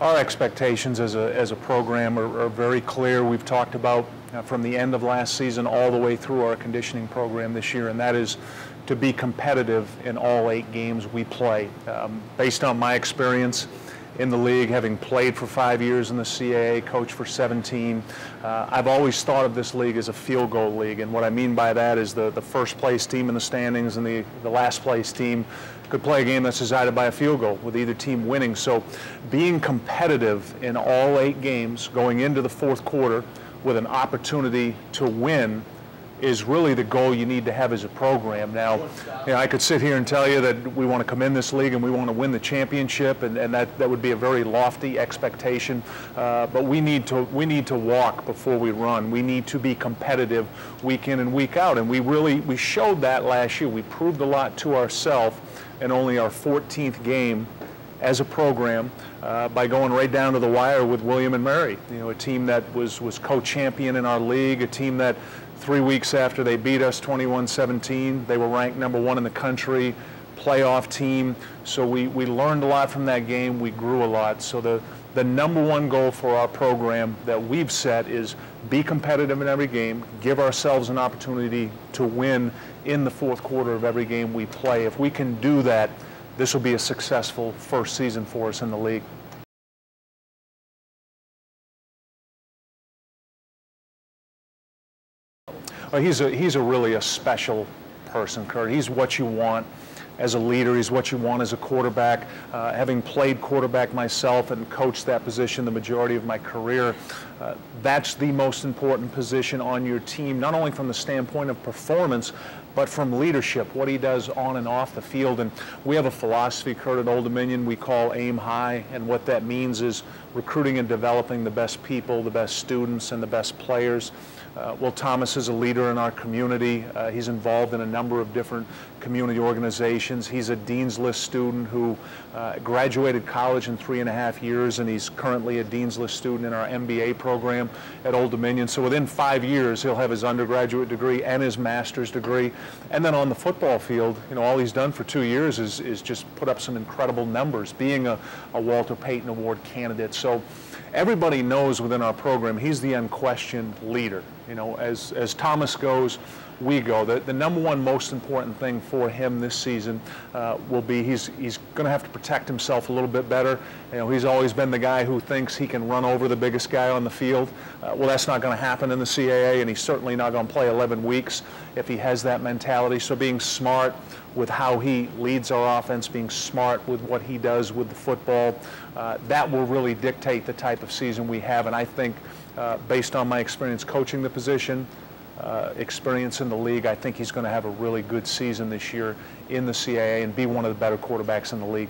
Our expectations as a program are very clear. We've talked about from the end of last season all the way through our conditioning program this year, and that is to be competitive in all 8 games we play. Based on my experience in the league, having played for 5 years in the CAA, coached for 17, I've always thought of this league as a field goal league, and what I mean by that is the first place team in the standings and the last place team could play a game that's decided by a field goal with either team winning. So being competitive in all 8 games going into the fourth quarter with an opportunity to win is really the goal you need to have as a program. Now, I could sit here and tell you that we want to come in this league and we want to win the championship, and that would be a very lofty expectation. But we need to walk before we run. We need to be competitive week in and week out, and we showed that last year. We proved a lot to ourselves in only our 14th game as a program by going right down to the wire with William and Mary. A team that was co-champion in our league, a team that 3 weeks after they beat us 21-17, they were ranked #1 in the country, playoff team. So we learned a lot from that game. We grew a lot. So the #1 goal for our program that we've set is be competitive in every game, give ourselves an opportunity to win in the fourth quarter of every game we play. If we can do that, this will be a successful first season for us in the league. He's a really special person, Kurt. He's what you want as a leader. He's what you want as a quarterback. Having played quarterback myself and coached that position the majority of my career, that's the most important position on your team, not only from the standpoint of performance, but from leadership, what he does on and off the field. And we have a philosophy, Kurt, at Old Dominion we call Aim High, and what that means is recruiting and developing the best people, the best students, and the best players. Will Thomas is a leader in our community. He's involved in a number of different community organizations. He's a Dean's List student who graduated college in 3.5 years, and he's currently a Dean's List student in our MBA program at Old Dominion. So within 5 years, he'll have his undergraduate degree and his master's degree. And then on the football field, all he's done for 2 years is just put up some incredible numbers, being a Walter Payton Award candidate. So everybody knows within our program he's the unquestioned leader. As Thomas goes, we go. The #1 most important thing for him this season will be he's going to have to protect himself a little bit better. He's always been the guy who thinks he can run over the biggest guy on the field. Well, that's not going to happen in the CAA, and he's certainly not going to play 11 weeks if he has that mentality. So being smart with how he leads our offense, being smart with what he does with the football, that will really dictate the type of season we have. And I think based on my experience coaching the position, experience in the league, I think he's going to have a really good season this year in the CAA and be one of the better quarterbacks in the league.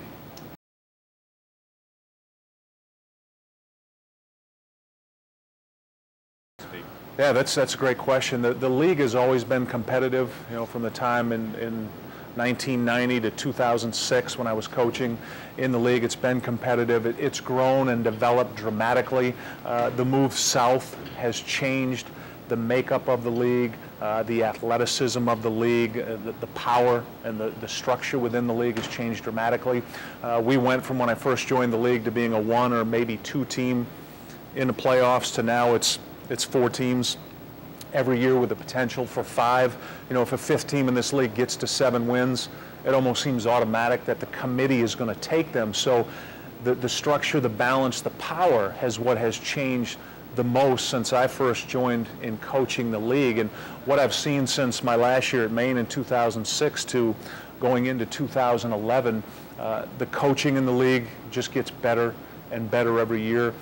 Yeah, that's a great question. The league has always been competitive, from the time in 1990 to 2006 when I was coaching in the league. It's been competitive. It's grown and developed dramatically. The move south has changed the makeup of the league, the athleticism of the league, the power and the structure within the league has changed dramatically. We went from when I first joined the league to being a 1 or maybe 2 team in the playoffs to now it's 4 teams every year with the potential for 5. If a 5th team in this league gets to 7 wins, it almost seems automatic that the committee is going to take them. So the structure, the balance, the power what has changed the most since I first joined in coaching the league. And what I've seen since my last year at Maine in 2006 to going into 2011, the coaching in the league just gets better and better every year.